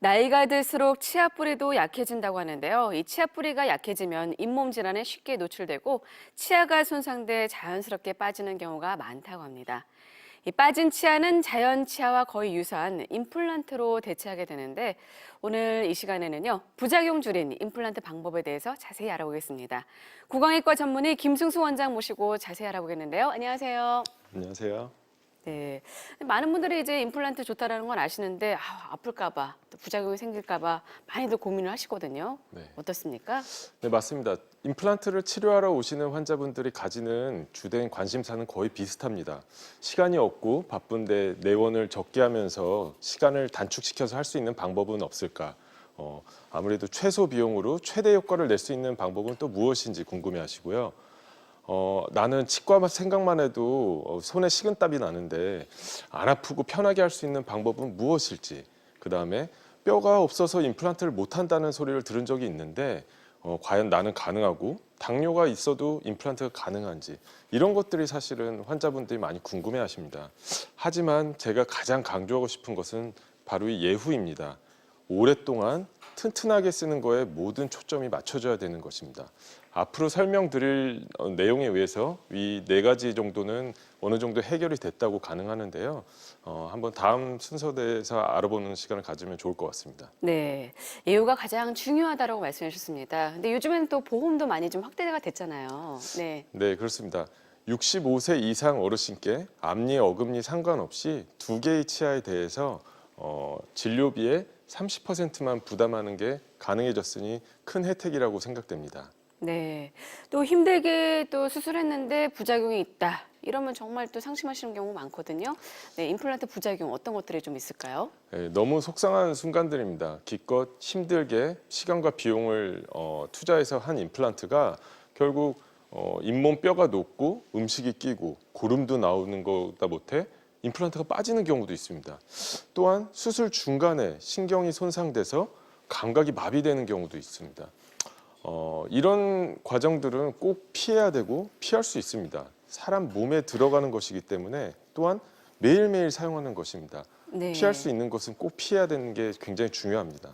나이가 들수록 치아 뿌리도 약해진다고 하는데요. 이 치아 뿌리가 약해지면 잇몸 질환에 쉽게 노출되고 치아가 손상돼 자연스럽게 빠지는 경우가 많다고 합니다. 이 빠진 치아는 자연 치아와 거의 유사한 임플란트로 대체하게 되는데 오늘 이 시간에는요. 부작용 줄인 임플란트 방법에 대해서 자세히 알아보겠습니다. 구강의과 전문의 김승수 원장 모시고 자세히 알아보겠는데요. 안녕하세요. 안녕하세요. 네, 많은 분들이 이제 임플란트 좋다라는 건 아시는데 아플까 봐, 또 부작용이 생길까 봐 많이들 고민을 하시거든요. 네. 어떻습니까? 네, 맞습니다. 임플란트를 치료하러 오시는 환자분들이 가지는 주된 관심사는 거의 비슷합니다. 시간이 없고 바쁜데 내원을 적게 하면서 시간을 단축시켜서 할 수 있는 방법은 없을까? 아무래도 최소 비용으로 최대 효과를 낼 수 있는 방법은 또 무엇인지 궁금해 하시고요. 나는 치과 생각만 해도 손에 식은땀이 나는데 안 아프고 편하게 할 수 있는 방법은 무엇일지, 그 다음에 뼈가 없어서 임플란트를 못 한다는 소리를 들은 적이 있는데 과연 나는 가능하고 당뇨가 있어도 임플란트가 가능한지, 이런 것들이 사실은 환자분들이 많이 궁금해 하십니다. 하지만 제가 가장 강조하고 싶은 것은 바로 이 예후입니다. 오랫동안 튼튼하게 쓰는 거에 모든 초점이 맞춰져야 되는 것입니다. 앞으로 설명드릴 내용에 의해서 이 네 가지 정도는 어느 정도 해결이 됐다고 가능하는데요. 한번 다음 순서대에서 알아보는 시간을 가지면 좋을 것 같습니다. 네, 예후가 가장 중요하다고 말씀해 주셨습니다. 근데 요즘에는 또 보험도 많이 좀 확대가 됐잖아요. 네. 네, 그렇습니다. 65세 이상 어르신께 앞니, 어금니 상관없이 두 개의 치아에 대해서 진료비의 30%만 부담하는 게 가능해졌으니 큰 혜택이라고 생각됩니다. 네, 또 힘들게 또 수술했는데 부작용이 있다. 이러면 정말 또 상심하시는 경우 많거든요. 네, 임플란트 부작용 어떤 것들이 좀 있을까요? 네, 너무 속상한 순간들입니다. 기껏 힘들게 시간과 비용을 투자해서 한 임플란트가 결국 잇몸 뼈가 녹고 음식이 끼고 고름도 나오는 것보다 못해 임플란트가 빠지는 경우도 있습니다. 또한 수술 중간에 신경이 손상돼서 감각이 마비되는 경우도 있습니다. 이런 과정들은 꼭 피해야 되고 피할 수 있습니다. 사람 몸에 들어가는 것이기 때문에, 또한 매일매일 사용하는 것입니다. 네. 피할 수 있는 것은 꼭 피해야 되는 게 굉장히 중요합니다.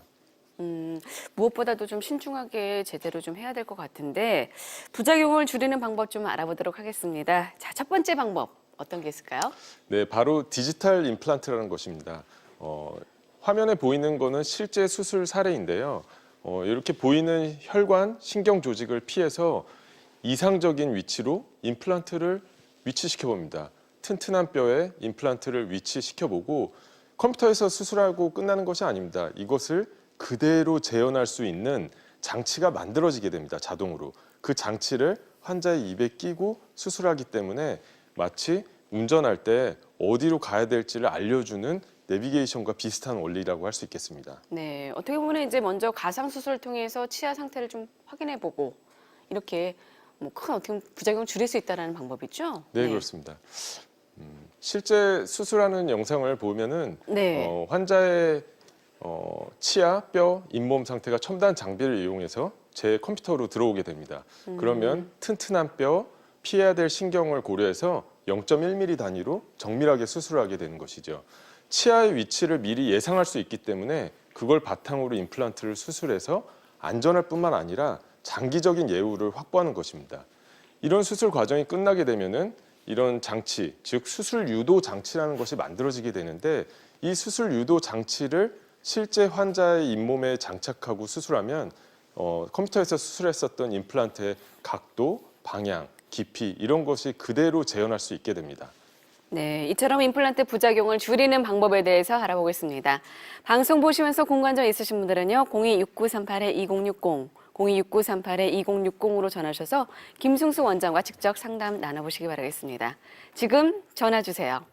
무엇보다도 좀 신중하게 제대로 좀 해야 될 것 같은데 부작용을 줄이는 방법 좀 알아보도록 하겠습니다. 자, 첫 번째 방법 어떤 게 있을까요? 네, 바로 디지털 임플란트라는 것입니다. 화면에 보이는 거는 실제 수술 사례인데요. 이렇게 보이는 혈관, 신경 조직을 피해서 이상적인 위치로 임플란트를 위치시켜 봅니다. 튼튼한 뼈에 임플란트를 위치시켜 보고 컴퓨터에서 수술하고 끝나는 것이 아닙니다. 이것을 그대로 재현할 수 있는 장치가 만들어지게 됩니다. 자동으로. 그 장치를 환자의 입에 끼고 수술하기 때문에 마치 운전할 때 어디로 가야 될지를 알려주는 내비게이션과 비슷한 원리라고 할 수 있겠습니다. 네, 어떻게 보면 이제 먼저 가상 수술을 통해서 치아 상태를 좀 확인해 보고 이렇게 뭐 큰 어떻게 보면 부작용을 줄일 수 있다라는 방법이죠? 네, 그렇습니다. 실제 수술하는 영상을 보면은 네. 환자의 치아, 뼈, 잇몸 상태가 첨단 장비를 이용해서 제 컴퓨터로 들어오게 됩니다. 그러면 튼튼한 뼈, 피해야 될 신경을 고려해서 0.1mm 단위로 정밀하게 수술을 하게 되는 것이죠. 치아의 위치를 미리 예상할 수 있기 때문에 그걸 바탕으로 임플란트를 수술해서 안전할 뿐만 아니라 장기적인 예후를 확보하는 것입니다. 이런 수술 과정이 끝나게 되면은 이런 장치, 즉 수술 유도 장치라는 것이 만들어지게 되는데, 이 수술 유도 장치를 실제 환자의 잇몸에 장착하고 수술하면 컴퓨터에서 수술했었던 임플란트의 각도, 방향, 깊이, 이런 것이 그대로 재현할 수 있게 됩니다. 네, 이처럼 임플란트 부작용을 줄이는 방법에 대해서 알아보겠습니다. 방송 보시면서 공관점 있으신 분들은요, 026938-2060, 026938-2060으로 전화하셔서 김승수 원장과 직접 상담 나눠보시기 바라겠습니다. 지금 전화 주세요.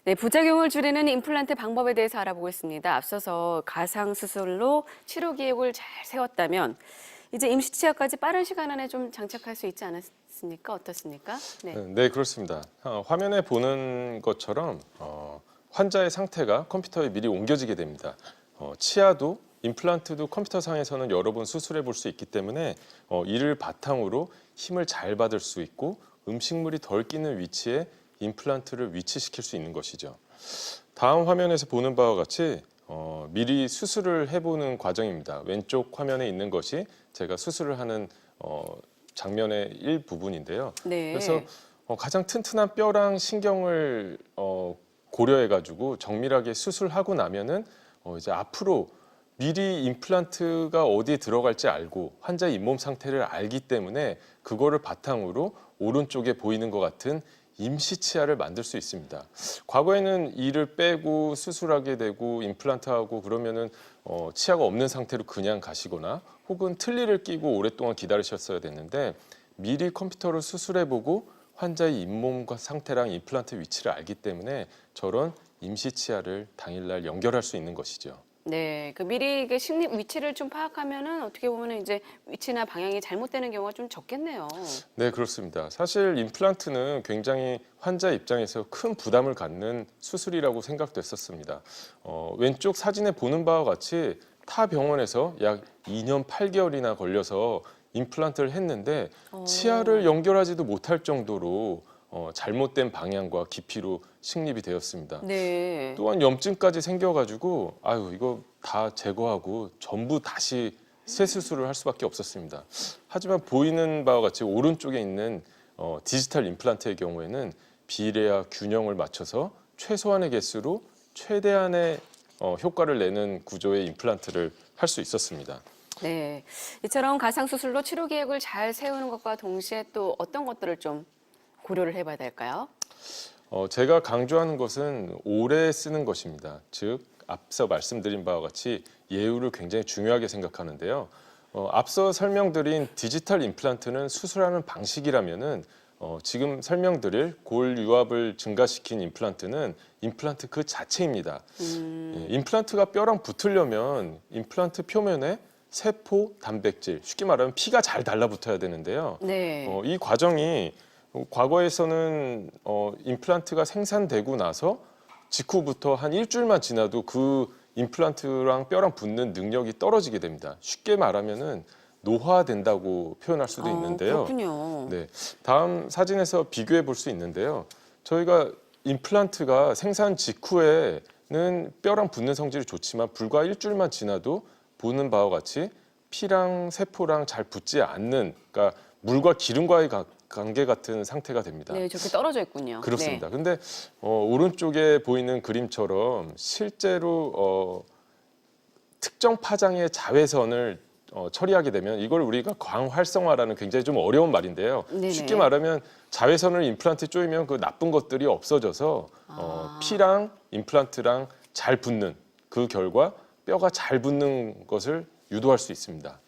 네, 부작용을 줄이는 임플란트 방법에 대해서 알아보겠습니다. 앞서서 가상 수술로 치료 계획을 잘 세웠다면 이제 임시 치아까지 빠른 시간 안에 좀 장착할 수 있지 않았습니까? 어떻습니까? 네. 네, 그렇습니다. 화면에 보는 것처럼 환자의 상태가 컴퓨터에 미리 옮겨지게 됩니다. 치아도 임플란트도 컴퓨터상에서는 여러 번 수술해 볼 수 있기 때문에 이를 바탕으로 힘을 잘 받을 수 있고 음식물이 덜 끼는 위치에 임플란트를 위치시킬 수 있는 것이죠. 다음 화면에서 보는 바와 같이 미리 수술을 해보는 과정입니다. 왼쪽 화면에 있는 것이 제가 수술을 하는 장면의 일부분인데요. 네. 그래서 가장 튼튼한 뼈랑 신경을 고려해가지고 정밀하게 수술하고 나면은 이제 앞으로 미리 임플란트가 어디에 들어갈지 알고 환자의 잇몸 상태를 알기 때문에 그거를 바탕으로 오른쪽에 보이는 것 같은 임시 치아를 만들 수 있습니다. 과거에는 이를 빼고 수술하게 되고 임플란트하고 그러면은 치아가 없는 상태로 그냥 가시거나 혹은 틀니를 끼고 오랫동안 기다리셨어야 됐는데 미리 컴퓨터로 수술해보고 환자의 잇몸과 상태랑 임플란트 위치를 알기 때문에 저런 임시 치아를 당일날 연결할 수 있는 것이죠. 네, 그 미리 그 식립 위치를 좀 파악하면은 어떻게 보면은 이제 위치나 방향이 잘못되는 경우가 좀 적겠네요. 네, 그렇습니다. 사실 임플란트는 굉장히 환자 입장에서 큰 부담을 갖는 수술이라고 생각됐었습니다. 왼쪽 사진에 보는 바와 같이 타 병원에서 약 2년 8개월이나 걸려서 임플란트를 했는데 치아를 연결하지도 못할 정도로 잘못된 방향과 깊이로 식립이 되었습니다. 네. 또한 염증까지 생겨가지고 아유 이거 다 제거하고 전부 다시 새 수술을 할 수밖에 없었습니다. 하지만 보이는 바와 같이 오른쪽에 있는 디지털 임플란트의 경우에는 비례와 균형을 맞춰서 최소한의 개수로 최대한의 효과를 내는 구조의 임플란트를 할 수 있었습니다. 네. 이처럼 가상수술로 치료 계획을 잘 세우는 것과 동시에 또 어떤 것들을 좀 고려를 해봐야 될까요? 제가 강조하는 것은 오래 쓰는 것입니다. 즉 앞서 말씀드린 바와 같이 예우를 굉장히 중요하게 생각하는데요. 앞서 설명드린 디지털 임플란트는 수술하는 방식이라면은 지금 설명드릴 골 유압을 증가시킨 임플란트는 임플란트 그 자체입니다. 예, 임플란트가 뼈랑 붙으려면 임플란트 표면에 세포, 단백질, 쉽게 말하면 피가 잘 달라붙어야 되는데요. 네. 이 과정이 과거에서는 임플란트가 생산되고 나서 직후부터 한 일주일만 지나도 그 임플란트랑 뼈랑 붙는 능력이 떨어지게 됩니다. 쉽게 말하면은 노화된다고 표현할 수도 있는데요. 그렇군요. 네, 다음 사진에서 비교해 볼 수 있는데요. 저희가 임플란트가 생산 직후에는 뼈랑 붙는 성질이 좋지만 불과 일주일만 지나도 보는 바와 같이 피랑 세포랑 잘 붙지 않는, 그러니까 물과 기름과의 관계 같은 상태가 됩니다. 네, 저렇게 떨어져 있군요. 그렇습니다. 네. 근데 오른쪽에 보이는 그림처럼 실제로 특정 파장의 자외선을 처리하게 되면 이걸 우리가 광활성화라는 굉장히 좀 어려운 말인데요. 네네. 쉽게 말하면 자외선을 임플란트에 쪼이면 그 나쁜 것들이 없어져서 피랑 임플란트랑 잘 붙는 그 결과 뼈가 잘 붙는 것을 유도할 수 있습니다.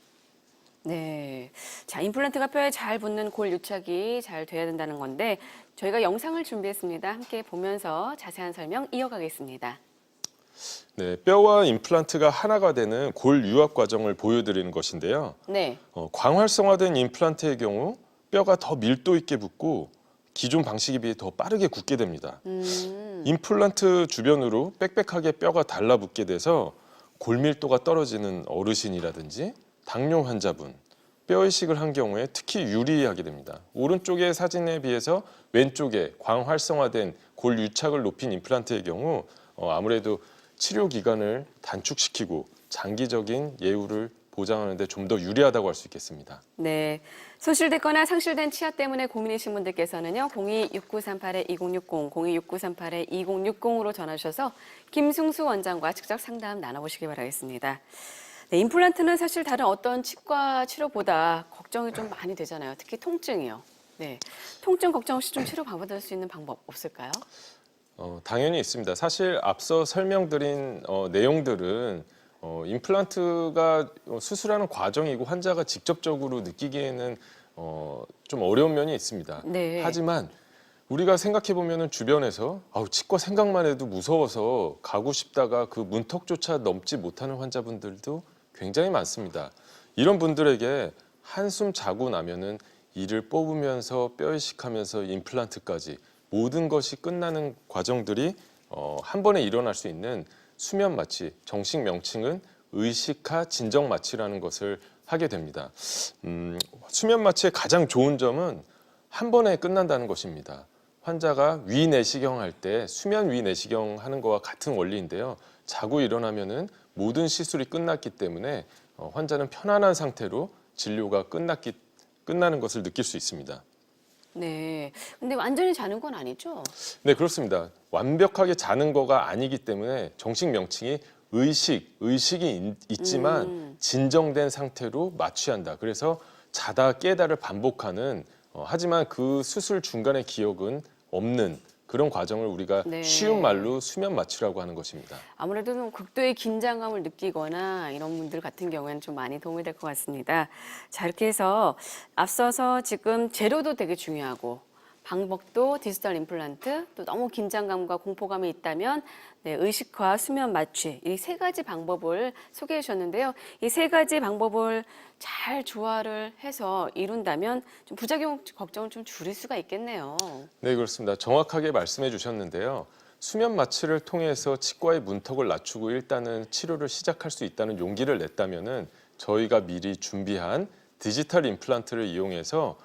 네. 자, 임플란트가 뼈에 잘 붙는 골 유착이 잘 돼야 된다는 건데 저희가 영상을 준비했습니다. 함께 보면서 자세한 설명 이어가겠습니다. 네, 뼈와 임플란트가 하나가 되는 골 유압 과정을 보여드리는 것인데요. 네. 광활성화된 임플란트의 경우 뼈가 더 밀도 있게 붙고 기존 방식에 비해 더 빠르게 굳게 됩니다. 임플란트 주변으로 빽빽하게 뼈가 달라붙게 돼서 골밀도가 떨어지는 어르신이라든지 당뇨 환자분, 뼈 이식을 한 경우에 특히 유리하게 됩니다. 오른쪽의 사진에 비해서 왼쪽에 광활성화된 골 유착을 높인 임플란트의 경우 아무래도 치료 기간을 단축시키고 장기적인 예후를 보장하는 데 좀 더 유리하다고 할 수 있겠습니다. 네. 손실됐거나 상실된 치아 때문에 고민이신 분들께서는요. 026938-2060, 026938-2060으로 전화 주셔서 김승수 원장과 직접 상담 나눠보시기 바라겠습니다. 네, 임플란트는 사실 다른 어떤 치과 치료보다 걱정이 좀 많이 되잖아요. 특히 통증이요. 네. 통증 걱정 없이 좀 치료 받을 수 있는 방법 없을까요? 당연히 있습니다. 사실 앞서 설명드린 내용들은 임플란트가 수술하는 과정이고 환자가 직접적으로 느끼기에는 좀 어려운 면이 있습니다. 네. 하지만 우리가 생각해 보면은 주변에서 치과 생각만 해도 무서워서 가고 싶다가 그 문턱조차 넘지 못하는 환자분들도 굉장히 많습니다. 이런 분들에게 한숨 자고 나면은 이를 뽑으면서 뼈 이식하면서 임플란트까지 모든 것이 끝나는 과정들이 한 번에 일어날 수 있는 수면 마취, 정식 명칭은 의식하 진정 마취라는 것을 하게 됩니다. 수면 마취의 가장 좋은 점은 한 번에 끝난다는 것입니다. 환자가 위내시경 할 때 수면 위내시경 하는 거와 같은 원리인데요. 자고 일어나면은 모든 시술이 끝났기 때문에 환자는 편안한 상태로 진료가 끝나는 것을 느낄 수 있습니다. 네. 근데 완전히 자는 건 아니죠? 네, 그렇습니다. 완벽하게 자는 거가 아니기 때문에 정식 명칭이 의식이 있지만 진정된 상태로 마취한다. 그래서 자다 깨다를 반복하는 하지만 그 수술 중간의 기억은 없는 그런 과정을 우리가 네. 쉬운 말로 수면 마취라고 하는 것입니다. 아무래도 좀 극도의 긴장감을 느끼거나 이런 분들 같은 경우에는 좀 많이 도움이 될 것 같습니다. 자, 이렇게 해서 앞서서 지금 재료도 되게 중요하고 방법도 디지털 임플란트, 또 너무 긴장감과 공포감이 있다면 네, 의식화, 수면 마취 이 세 가지 방법을 소개해 주셨는데요. 이 세 가지 방법을 잘 조화를 해서 이룬다면 좀 부작용 걱정을 좀 줄일 수가 있겠네요. 네, 그렇습니다. 정확하게 말씀해 주셨는데요. 수면 마취를 통해서 치과의 문턱을 낮추고 일단은 치료를 시작할 수 있다는 용기를 냈다면은 저희가 미리 준비한 디지털 임플란트를 이용해서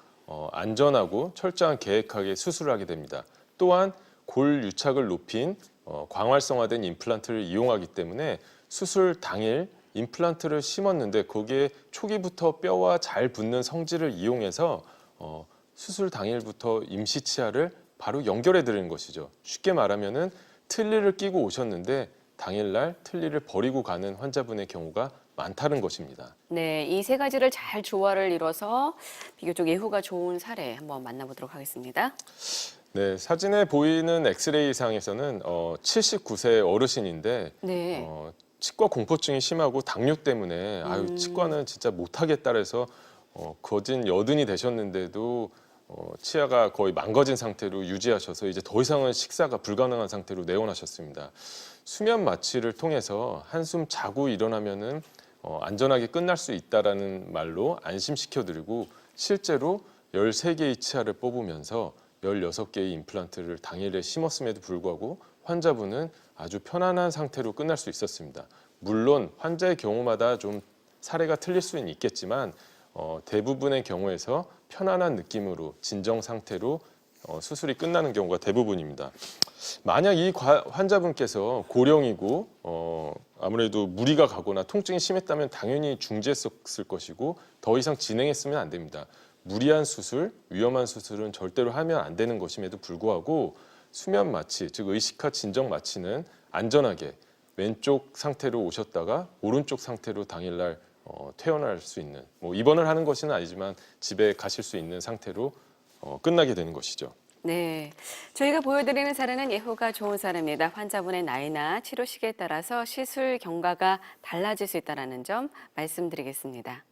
안전하고 철저한 계획하게 수술을 하게 됩니다. 또한 골 유착을 높인 광활성화된 임플란트를 이용하기 때문에 수술 당일 임플란트를 심었는데 거기에 초기부터 뼈와 잘 붙는 성질을 이용해서 수술 당일부터 임시 치아를 바로 연결해 드리는 것이죠. 쉽게 말하면은 틀니를 끼고 오셨는데 당일날 틀니를 버리고 가는 환자분의 경우가 많다는 것입니다. 네, 이 세 가지를 잘 조화를 이뤄서 비교적 예후가 좋은 사례 한번 만나보도록 하겠습니다. 네, 사진에 보이는 엑스레이상에서는 79세 어르신인데 네. 치과 공포증이 심하고 당뇨 때문에 아유 치과는 진짜 못하겠다 해서 거진 여든이 되셨는데도 치아가 거의 망가진 상태로 유지하셔서 이제 더 이상은 식사가 불가능한 상태로 내원하셨습니다. 수면 마취를 통해서 한숨 자고 일어나면은 안전하게 끝날 수 있다라는 말로 안심시켜드리고 실제로 13개의 치아를 뽑으면서 16개의 임플란트를 당일에 심었음에도 불구하고 환자분은 아주 편안한 상태로 끝날 수 있었습니다. 물론 환자의 경우마다 좀 사례가 틀릴 수는 있겠지만 대부분의 경우에서 편안한 느낌으로 진정 상태로 수술이 끝나는 경우가 대부분입니다. 만약 이 환자분께서 고령이고 아무래도 무리가 가거나 통증이 심했다면 당연히 중지했을 것이고 더 이상 진행했으면 안 됩니다. 무리한 수술, 위험한 수술은 절대로 하면 안 되는 것임에도 불구하고 수면 마취, 즉 의식화 진정 마취는 안전하게 왼쪽 상태로 오셨다가 오른쪽 상태로 당일날 퇴원할 수 있는 입원을 하는 것은 아니지만 집에 가실 수 있는 상태로 끝나게 되는 것이죠. 네, 저희가 보여드리는 사례는 예후가 좋은 사례입니다. 환자분의 나이나 치료 시기에 따라서 시술 경과가 달라질 수 있다는 점 말씀드리겠습니다.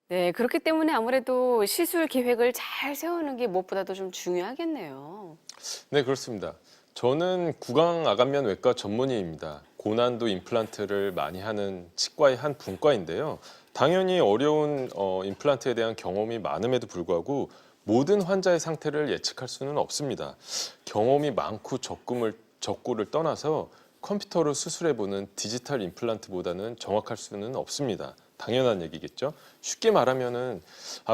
네, 그렇기 때문에 아무래도 시술 계획을 잘 세우는 게 무엇보다도 좀 중요하겠네요. 네, 그렇습니다. 저는 구강아간면 외과 전문의입니다. 고난도 임플란트를 많이 하는 치과의 한 분과인데요. 당연히 어려운 임플란트에 대한 경험이 많음에도 불구하고 모든 환자의 상태를 예측할 수는 없습니다. 경험이 많고 적고를 떠나서 컴퓨터로 수술해보는 디지털 임플란트보다는 정확할 수는 없습니다. 당연한 얘기겠죠. 쉽게 말하면은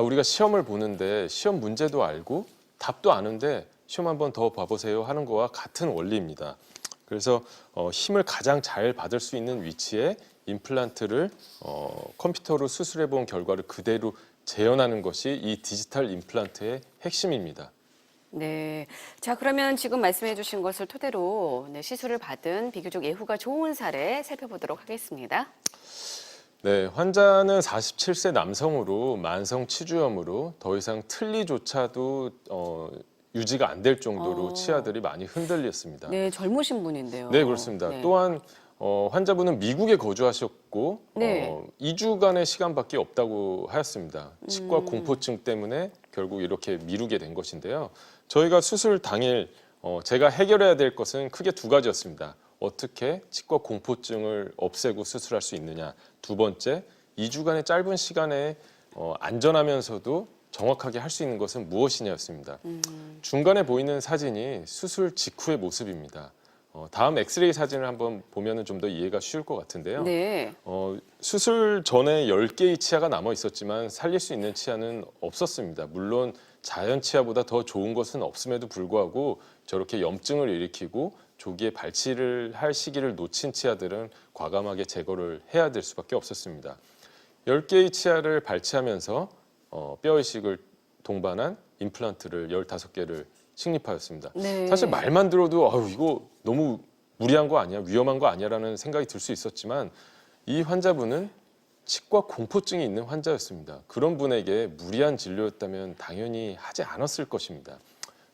우리가 시험을 보는데 시험 문제도 알고 답도 아는데 시험 한번 더 봐보세요 하는 거와 같은 원리입니다. 그래서 힘을 가장 잘 받을 수 있는 위치에 임플란트를 컴퓨터로 수술해 본 결과를 그대로 재현하는 것이 이 디지털 임플란트의 핵심입니다. 네, 자 그러면 지금 말씀해 주신 것을 토대로 네, 시술을 받은 비교적 예후가 좋은 사례 살펴보도록 하겠습니다. 네, 환자는 47세 남성으로 만성 치주염으로 더 이상 틀니조차도 유지가 안 될 정도로 치아들이 많이 흔들렸습니다. 네, 젊으신 분인데요. 네, 그렇습니다. 네. 또한 환자분은 미국에 거주하셨고 네. 2주간의 시간밖에 없다고 하였습니다. 치과 공포증 때문에 결국 이렇게 미루게 된 것인데요. 저희가 수술 당일 제가 해결해야 될 것은 크게 두 가지였습니다. 어떻게 치과 공포증을 없애고 수술할 수 있느냐. 두 번째, 2주간의 짧은 시간에 안전하면서도 정확하게 할 수 있는 것은 무엇이냐였습니다. 중간에 보이는 사진이 수술 직후의 모습입니다. 다음 엑스레이 사진을 한번 보면 좀 더 이해가 쉬울 것 같은데요. 네. 수술 전에 10개의 치아가 남아 있었지만 살릴 수 있는 치아는 없었습니다. 물론 자연 치아보다 더 좋은 것은 없음에도 불구하고 저렇게 염증을 일으키고 조기에 발치를 할 시기를 놓친 치아들은 과감하게 제거를 해야 될 수밖에 없었습니다. 10개의 치아를 발치하면서 뼈이식을 동반한 임플란트를 15개를 식립하였습니다. 네. 사실 말만 들어도 아유 이거 너무 무리한 거 아니야, 위험한 거 아니야라는 생각이 들 수 있었지만 이 환자분은 치과 공포증이 있는 환자였습니다. 그런 분에게 무리한 진료였다면 당연히 하지 않았을 것입니다.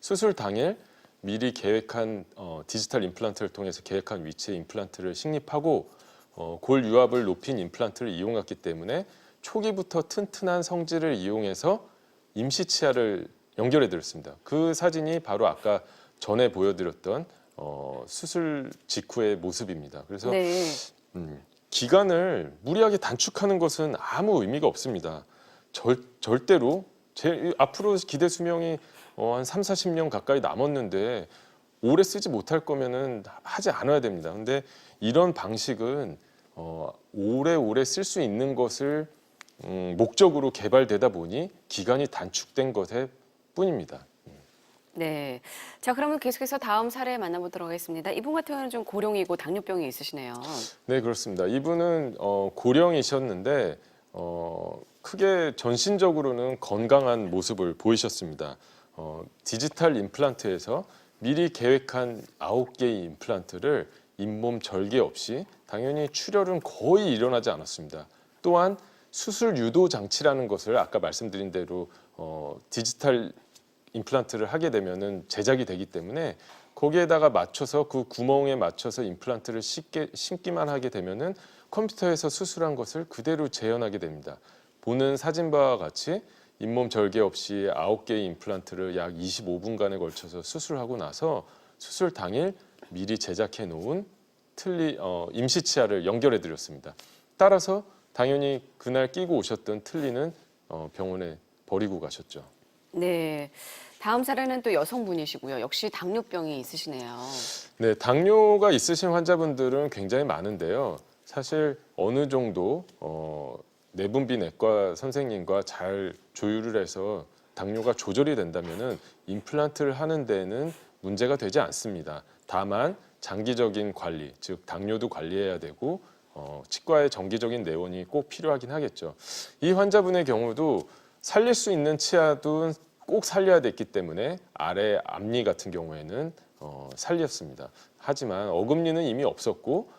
수술 당일 미리 계획한 디지털 임플란트를 통해서 계획한 위치의 임플란트를 식립하고 골 유압을 높인 임플란트를 이용했기 때문에 초기부터 튼튼한 성질을 이용해서 임시 치아를 연결해 드렸습니다. 그 사진이 바로 아까 전에 보여드렸던 수술 직후의 모습입니다. 그래서 네. 기간을 무리하게 단축하는 것은 아무 의미가 없습니다. 절대로 앞으로 기대 수명이 한 3, 40년 가까이 남았는데 오래 쓰지 못할 거면은 하지 않아야 됩니다. 근데 이런 방식은 오래오래 쓸 수 있는 것을 목적으로 개발되다 보니 기간이 단축된 것에 뿐입니다. 네. 자, 그러면 계속해서 다음 사례 만나보도록 하겠습니다. 이분 같은 경우는 좀 고령이고 당뇨병이 있으시네요. 네, 그렇습니다. 이분은 고령이셨는데 크게 전신적으로는 건강한 모습을 보이셨습니다. 디지털 임플란트에서 미리 계획한 9개의 임플란트를 잇몸 절개 없이 당연히 출혈은 거의 일어나지 않았습니다. 또한 수술 유도 장치라는 것을 아까 말씀드린 대로 디지털 임플란트를 하게 되면은 제작이 되기 때문에 거기에다가 맞춰서 그 구멍에 맞춰서 임플란트를 심기만 하게 되면은 컴퓨터에서 수술한 것을 그대로 재현하게 됩니다. 보는 사진과 같이 잇몸 절개 없이 9개의 임플란트를 약 25분간에 걸쳐서 수술하고 나서 수술 당일 미리 제작해 놓은 임시 치아를 연결해 드렸습니다. 따라서 당연히 그날 끼고 오셨던 틀니는 병원에 버리고 가셨죠. 네. 다음 사례는 또 여성분이시고요. 역시 당뇨병이 있으시네요. 네, 당뇨가 있으신 환자분들은 굉장히 많은데요. 사실 어느 정도 내분비 내과 선생님과 잘 조율을 해서 당뇨가 조절이 된다면은 임플란트를 하는 데는 문제가 되지 않습니다. 다만 장기적인 관리, 즉 당뇨도 관리해야 되고 치과의 정기적인 내원이 꼭 필요하긴 하겠죠. 이 환자분의 경우도 살릴 수 있는 치아도 꼭 살려야 됐기 때문에 아래 앞니 같은 경우에는 살렸습니다. 하지만 어금니는 이미 없었고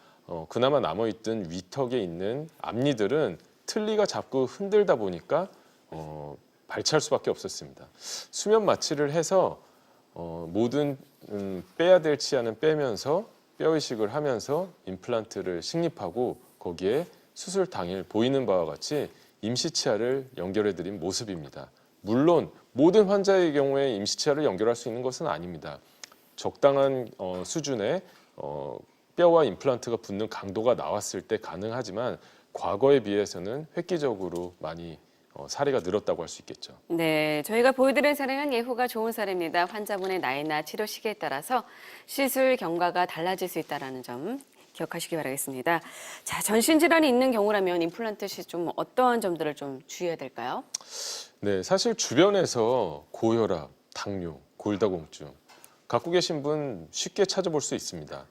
그나마 남아있던 위턱에 있는 앞니들은 틀니가 자꾸 흔들다 보니까 발치할 수밖에 없었습니다. 수면 마취를 해서 모든 빼야 될 치아는 빼면서 뼈이식을 하면서 임플란트를 식립하고 거기에 수술 당일 보이는 바와 같이 임시 치아를 연결해드린 모습입니다. 물론 모든 환자의 경우에 임시 치아를 연결할 수 있는 것은 아닙니다. 적당한 수준의 뼈와 임플란트가 붙는 강도가 나왔을 때 가능하지만 과거에 비해서는 획기적으로 많이 사례가 늘었다고 할 수 있겠죠. 네, 저희가 보여드린 사례는 예후가 좋은 사례입니다. 환자분의 나이나 치료 시기에 따라서 시술 경과가 달라질 수 있다는 점 기억하시기 바라겠습니다. 자, 전신 질환이 있는 경우라면 임플란트 시 좀 어떠한 점들을 좀 주의해야 될까요? 네, 사실 주변에서 고혈압, 당뇨, 골다공증 갖고 계신 분 쉽게 찾아볼 수 있습니다.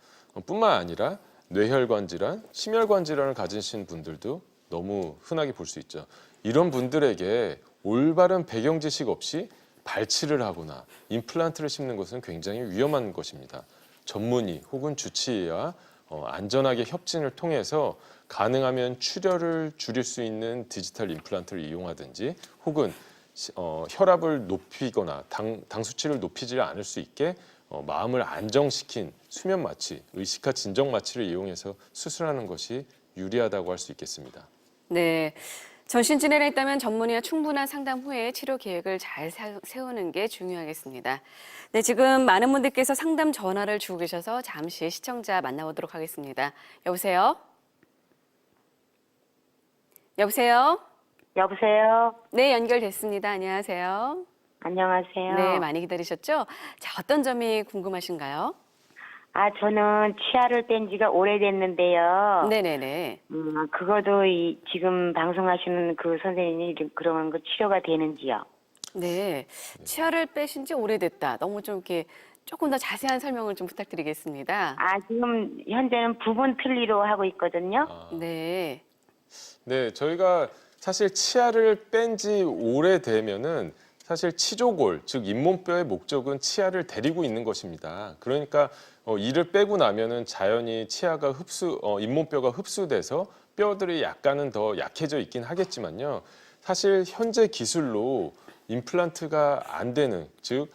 뿐만 아니라 뇌혈관 질환, 심혈관 질환을 가지신 분들도 너무 흔하게 볼 수 있죠. 이런 분들에게 올바른 배경 지식 없이 발치를 하거나 임플란트를 심는 것은 굉장히 위험한 것입니다. 전문의 혹은 주치의와 안전하게 협진을 통해서 가능하면 출혈을 줄일 수 있는 디지털 임플란트를 이용하든지 혹은 혈압을 높이거나 당 수치를 높이지 않을 수 있게 마음을 안정시킨 수면 마취, 의식화 진정 마취를 이용해서 수술하는 것이 유리하다고 할 수 있겠습니다. 네. 전신 질환에 있다면 전문의와 충분한 상담 후에 치료 계획을 잘 세우는 게 중요하겠습니다. 네, 지금 많은 분들께서 상담 전화를 주고 계셔서 잠시 시청자 만나보도록 하겠습니다. 여보세요? 여보세요? 여보세요? 네, 연결됐습니다. 안녕하세요. 안녕하세요. 네, 많이 기다리셨죠? 자, 어떤 점이 궁금하신가요? 저는 치아를 뺀 지가 오래됐는데요. 네네네. 그것도 지금 방송하시는 그 선생님이 그런 거 치료가 되는지요? 네, 치아를 빼신 지 오래됐다. 너무 좀 이렇게 조금 더 자세한 설명을 좀 부탁드리겠습니다. 지금 현재는 부분 틀니로 하고 있거든요. 네. 네, 저희가 사실 치아를 뺀 지 오래되면은 사실 치조골, 즉 잇몸뼈의 목적은 치아를 데리고 있는 것입니다. 그러니까 이를 빼고 나면은 자연히 치아가 잇몸뼈가 흡수돼서 뼈들이 약간은 더 약해져 있긴 하겠지만요. 사실 현재 기술로 임플란트가 안 되는, 즉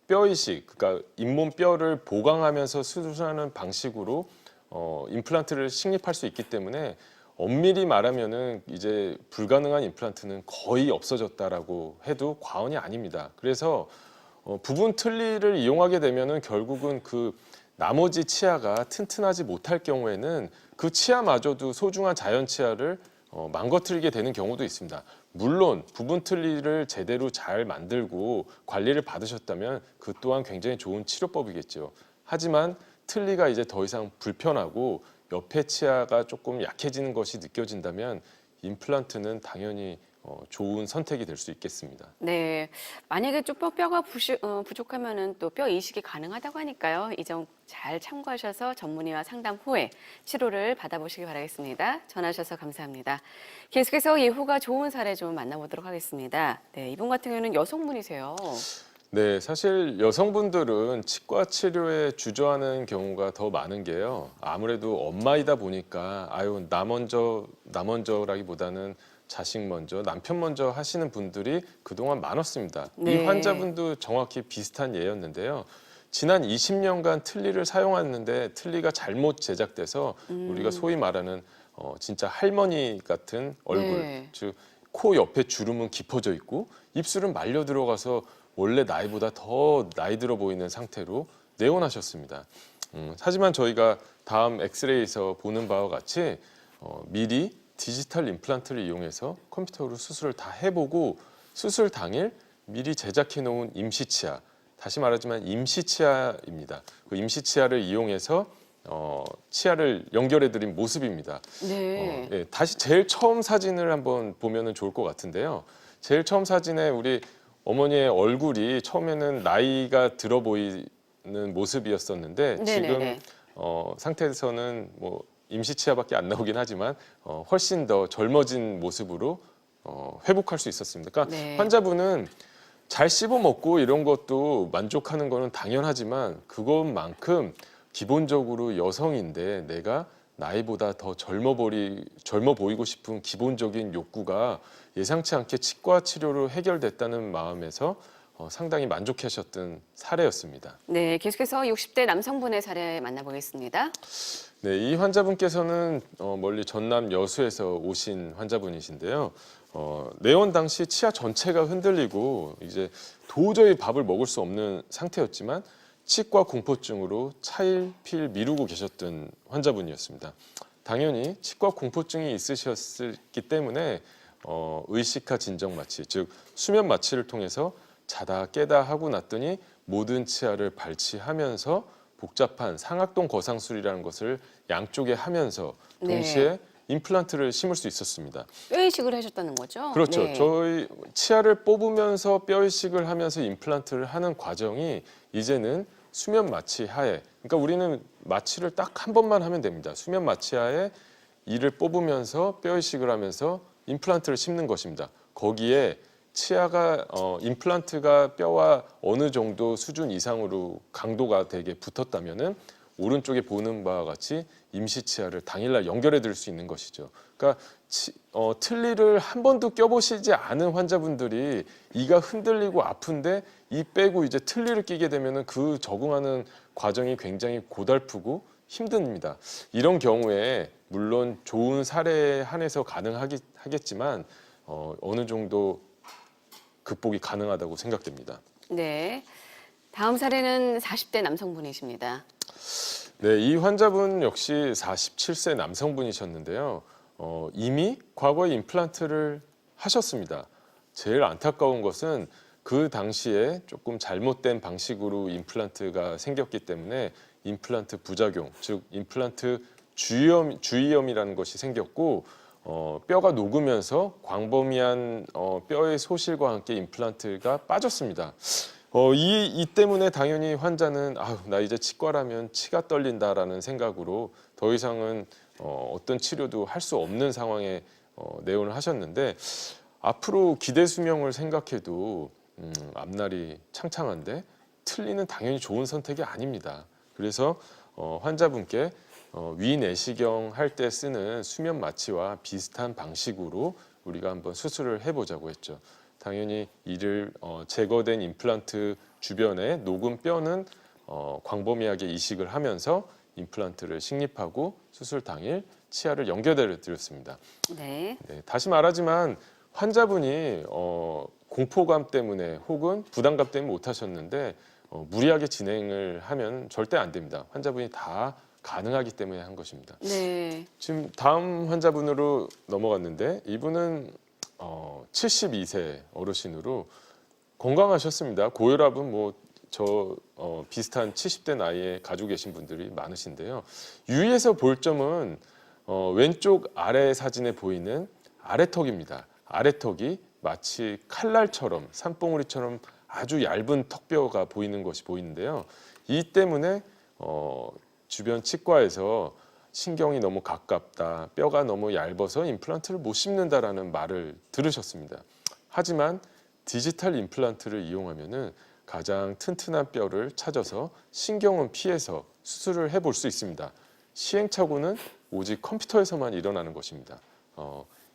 뼈 이식, 그러니까 잇몸 뼈를 보강하면서 수술하는 방식으로 임플란트를 식립할 수 있기 때문에 엄밀히 말하면은 이제 불가능한 임플란트는 거의 없어졌다라고 해도 과언이 아닙니다. 그래서 부분 틀니를 이용하게 되면은 결국은 그 나머지 치아가 튼튼하지 못할 경우에는 그 치아마저도 소중한 자연 치아를 망가뜨리게 되는 경우도 있습니다. 물론 부분 틀니를 제대로 잘 만들고 관리를 받으셨다면 그 또한 굉장히 좋은 치료법이겠죠. 하지만 틀니가 이제 더 이상 불편하고 옆에 치아가 조금 약해지는 것이 느껴진다면 임플란트는 당연히 좋은 선택이 될 수 있겠습니다. 네. 만약에 좀 뼈가 부족하면은 또 뼈 이식이 가능하다고 하니까요. 이 점 잘 참고하셔서 전문의와 상담 후에 치료를 받아보시기 바라겠습니다. 전화 주셔서 감사합니다. 계속해서 예후가 좋은 사례 좀 만나보도록 하겠습니다. 네, 이분 같은 경우는 여성분이세요. 네, 사실 여성분들은 치과 치료에 주저하는 경우가 더 많은 게요. 아무래도 엄마이다 보니까 아유 나 먼저라기보다는 자식 먼저, 남편 먼저 하시는 분들이 그동안 많았습니다. 이 네. 환자분도 정확히 비슷한 예였는데요. 지난 20년간 틀니를 사용했는데 틀니가 잘못 제작돼서 우리가 소위 말하는 진짜 할머니 같은 얼굴, 네. 즉 코 옆에 주름은 깊어져 있고 입술은 말려 들어가서 원래 나이보다 더 나이 들어 보이는 상태로 내원하셨습니다. 하지만 저희가 다음 엑스레이에서 보는 바와 같이 미리 디지털 임플란트를 이용해서 컴퓨터로 수술을 다 해보고 수술 당일 미리 제작해 놓은 임시치아, 다시 말하지만 임시치아입니다. 그 임시치아를 이용해서 치아를 연결해 드린 모습입니다. 네. 예, 다시 제일 처음 사진을 한번 보면은 좋을 것 같은데요. 제일 처음 사진에 우리 어머니의 얼굴이 처음에는 나이가 들어 보이는 모습이었었는데 네네네. 지금 상태에서는 뭐 임시치아밖에 안 나오긴 하지만 훨씬 더 젊어진 모습으로 회복할 수 있었습니다. 그러니까 네. 환자분은 잘 씹어 먹고 이런 것도 만족하는 거는 당연하지만 그것만큼 기본적으로 여성인데 내가 나이보다 더 젊어 보이고 싶은 기본적인 욕구가 예상치 않게 치과 치료로 해결됐다는 마음에서 상당히 만족하셨던 사례였습니다. 네, 계속해서 60대 남성분의 사례 만나보겠습니다. 네, 이 환자분께서는 멀리 전남 여수에서 오신 환자분이신데요. 내원 당시 치아 전체가 흔들리고 이제 도저히 밥을 먹을 수 없는 상태였지만 치과 공포증으로 차일피일 미루고 계셨던 환자분이었습니다. 당연히 치과 공포증이 있으셨기 때문에 의식화 진정 마취, 즉 수면 마취를 통해서 자다 깨다 하고 났더니 모든 치아를 발치하면서 복잡한 상악동 거상술이라는 것을 양쪽에 하면서 동시에 네. 임플란트를 심을 수 있었습니다. 뼈 이식을 하셨다는 거죠? 그렇죠. 네. 저희 치아를 뽑으면서 뼈 이식을 하면서 임플란트를 하는 과정이 이제는 수면 마취 하에, 그러니까 우리는 마취를 딱 한 번만 하면 됩니다. 수면 마취 하에 이를 뽑으면서 뼈 이식을 하면서 임플란트를 심는 것입니다. 거기에 치아가 임플란트가 뼈와 어느 정도 수준 이상으로 강도가 되게 붙었다면은 오른쪽에 보는 바와 같이 임시치아를 당일날 연결해 드릴 수 있는 것이죠. 그러니까 틀니를 한 번도 껴보시지 않은 환자분들이 이가 흔들리고 아픈데 이 빼고 이제 틀니를 끼게 되면은 그 적응하는 과정이 굉장히 고달프고 힘듭니다. 이런 경우에 물론 좋은 사례에 한해서 가능하긴 하겠지만 어느 정도 극복이 가능하다고 생각됩니다. 네. 다음 사례는 40대 남성분이십니다. 네, 이 환자분 역시 47세 남성분이셨는데요. 이미 과거에 임플란트를 하셨습니다. 제일 안타까운 것은 그 당시에 조금 잘못된 방식으로 임플란트가 생겼기 때문에 임플란트 부작용, 즉 임플란트 주위염이라는 것이 생겼고 뼈가 녹으면서 광범위한 뼈의 소실과 함께 임플란트가 빠졌습니다. 이 때문에 당연히 환자는 나 이제 치과라면 치가 떨린다라는 생각으로 더 이상은 어떤 치료도 할 수 없는 상황에 내원을 하셨는데 앞으로 기대 수명을 생각해도 앞날이 창창한데 틀니는 당연히 좋은 선택이 아닙니다. 그래서 환자분께 위내시경 할 때 쓰는 수면 마취와 비슷한 방식으로 우리가 한번 수술을 해보자고 했죠. 당연히 이를 제거된 임플란트 주변에 녹은 뼈는 광범위하게 이식을 하면서 임플란트를 식립하고 수술 당일 치아를 연결해 드렸습니다. 네. 네, 다시 말하지만 환자분이 공포감 때문에 혹은 부담감 때문에 못 하셨는데 무리하게 진행을 하면 절대 안 됩니다. 환자분이 다 가능하기 때문에 한 것입니다. 네. 지금 다음 환자분으로 넘어갔는데 이분은 72세 어르신으로 건강하셨습니다. 고혈압은 비슷한 70대 나이에 가지고 계신 분들이 많으신데요. 유의해서 볼 점은 왼쪽 아래 사진에 보이는 아래턱입니다. 아래턱이 마치 칼날처럼 산봉우리처럼 아주 얇은 턱뼈가 보이는 것이 보이는데요. 이 때문에 주변 치과에서 신경이 너무 가깝다, 뼈가 너무 얇아서 임플란트를 못 심는다라는 말을 들으셨습니다. 하지만 디지털 임플란트를 이용하면은 가장 튼튼한 뼈를 찾아서 신경은 피해서 수술을 해볼 수 있습니다. 시행착오는 오직 컴퓨터에서만 일어나는 것입니다.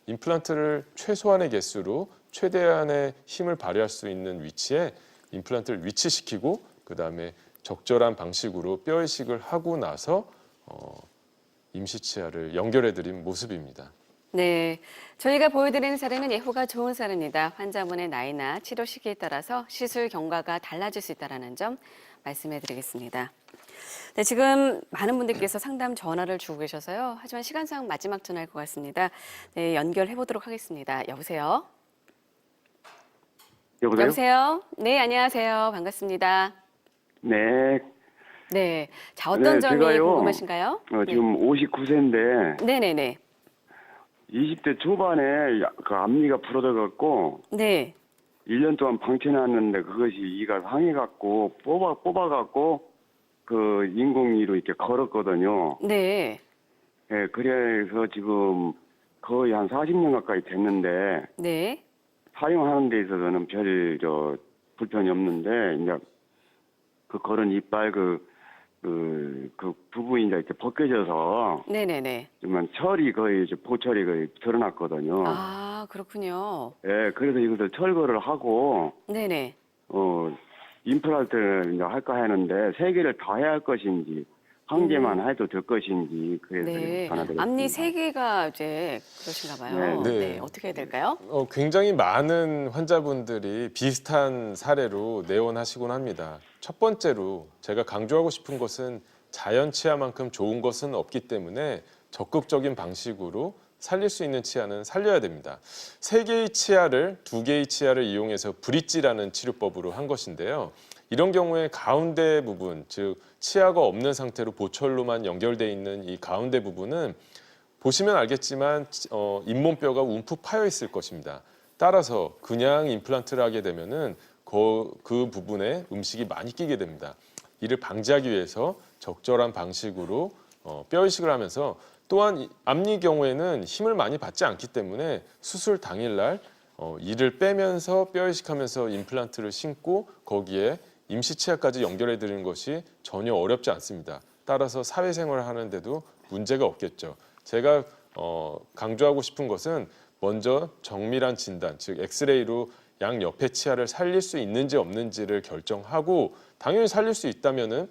임플란트를 최소한의 개수로 최대한의 힘을 발휘할 수 있는 위치에 임플란트를 위치시키고 그 다음에 적절한 방식으로 뼈 이식을 하고 나서 임시치아를 연결해드린 모습입니다. 네. 저희가 보여드리는 사례는 예후가 좋은 사례입니다. 환자분의 나이나 치료 시기에 따라서 시술 경과가 달라질 수 있다는 점 말씀해드리겠습니다. 네, 지금 많은 분들께서 상담 전화를 주고 계셔서요. 하지만 시간상 마지막 전화일 것 같습니다. 네, 연결해 보도록 하겠습니다. 여보세요? 여보세요? 여보세요? 네, 안녕하세요. 반갑습니다. 네. 네. 자, 어떤 네, 점이 제가요, 궁금하신가요? 지금 59세인데 네네네. 20대 초반에 그 앞니가 부러져갖고 네. 1년 동안 방치해놨는데 그것이 이가 상해갖고 뽑아갖고 그 인공위로 이렇게 걸었거든요. 네. 예, 그래서 지금 거의 한 40년 가까이 됐는데 네. 사용하는 데 있어서는 별 불편이 없는데 이제 그 걸은 이빨 그 부분이 이제 이렇게 벗겨져서 네네네. 정말 철이 거의 이제 보철이 거의 드러났거든요. 아, 그렇군요. 예, 그래서 이것을 철거를 하고 네네. 임플란트를 이제 할까 하는데 세 개를 다 해야 할 것인지 한 개만 해도 될 것인지 그래서 네. 전화드렸습니다. 앞니 세 개가 이제 그러신가 봐요. 네. 네. 네. 어떻게 해야 될까요? 굉장히 많은 환자분들이 비슷한 사례로 내원하시곤 합니다. 첫 번째로 제가 강조하고 싶은 것은 자연 치아만큼 좋은 것은 없기 때문에 적극적인 방식으로 살릴 수 있는 치아는 살려야 됩니다. 세 개의 치아를 두 개의 치아를 이용해서 브릿지라는 치료법으로 한 것인데요. 이런 경우에 가운데 부분, 즉 치아가 없는 상태로 보철로만 연결되어 있는 이 가운데 부분은 보시면 알겠지만 잇몸뼈가 움푹 파여 있을 것입니다. 따라서 그냥 임플란트를 하게 되면은 그 부분에 음식이 많이 끼게 됩니다. 이를 방지하기 위해서 적절한 방식으로 뼈 이식을 하면서 또한 앞니 경우에는 힘을 많이 받지 않기 때문에 수술 당일날 이를 빼면서 뼈 이식하면서 임플란트를 심고 거기에 임시치아까지 연결해 드리는 것이 전혀 어렵지 않습니다. 따라서 사회생활을 하는데도 문제가 없겠죠. 제가 강조하고 싶은 것은 먼저 정밀한 진단, 즉 엑스레이로 양 옆의 치아를 살릴 수 있는지 없는지를 결정하고 당연히 살릴 수 있다면은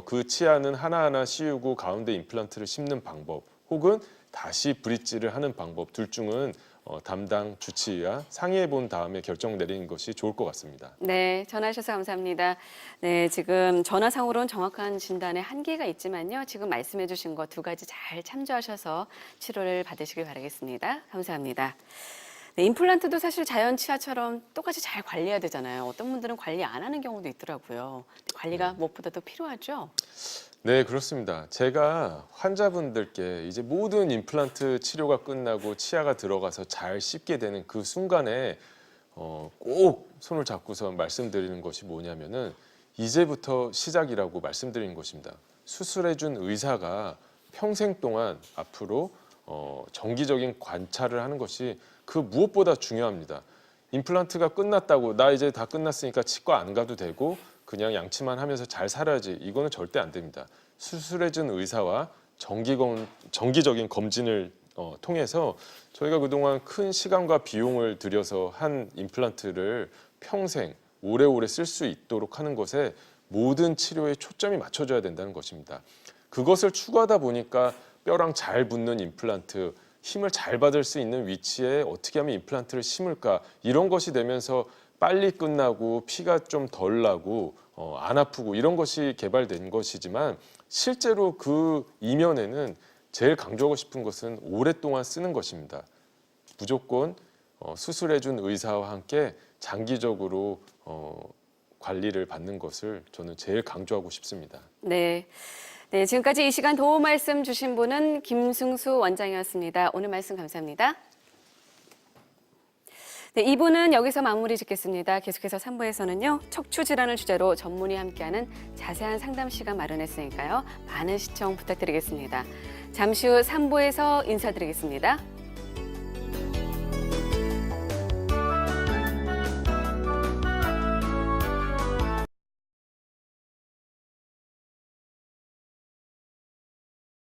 그 치아는 하나하나 씌우고 가운데 임플란트를 심는 방법 혹은 다시 브릿지를 하는 방법 둘 중은 담당 주치의와 상의해 본 다음에 결정 내리는 것이 좋을 것 같습니다. 네, 전화주셔서 감사합니다. 네, 지금 전화상으로는 정확한 진단에 한계가 있지만요. 지금 말씀해 주신 거 두 가지 잘 참조하셔서 치료를 받으시길 바라겠습니다. 감사합니다. 네, 임플란트도 사실 자연 치아처럼 똑같이 잘 관리해야 되잖아요. 어떤 분들은 관리 안 하는 경우도 있더라고요. 관리가 무엇보다도 필요하죠? 네, 그렇습니다. 제가 환자분들께 이제 모든 임플란트 치료가 끝나고 치아가 들어가서 잘 씹게 되는 그 순간에 꼭 손을 잡고서 말씀드리는 것이 뭐냐면은 이제부터 시작이라고 말씀드리는 것입니다. 수술해준 의사가 평생 동안 앞으로 정기적인 관찰을 하는 것이 그 무엇보다 중요합니다. 임플란트가 끝났다고 나 이제 다 끝났으니까 치과 안 가도 되고 그냥 양치만 하면서 잘 살아야지, 이거는 절대 안 됩니다. 수술해준 의사와 정기적인 검진을 통해서 저희가 그동안 큰 시간과 비용을 들여서 한 임플란트를 평생 오래오래 쓸 수 있도록 하는 것에 모든 치료에 초점이 맞춰져야 된다는 것입니다. 그것을 추구하다 보니까 뼈랑 잘 붙는 임플란트, 힘을 잘 받을 수 있는 위치에 어떻게 하면 임플란트를 심을까, 이런 것이 되면서 빨리 끝나고 피가 좀 덜 나고 안 아프고 이런 것이 개발된 것이지만, 실제로 그 이면에는 제일 강조하고 싶은 것은 오랫동안 쓰는 것입니다. 무조건 수술해준 의사와 함께 장기적으로 관리를 받는 것을 저는 제일 강조하고 싶습니다. 네. 네, 지금까지 이 시간 도움 말씀 주신 분은 김승수 원장이었습니다. 오늘 말씀 감사합니다. 네, 2부는 여기서 마무리 짓겠습니다. 계속해서 3부에서는요, 척추 질환을 주제로 전문의 함께하는 자세한 상담 시간 마련했으니까요, 많은 시청 부탁드리겠습니다. 잠시 후 3부에서 인사드리겠습니다.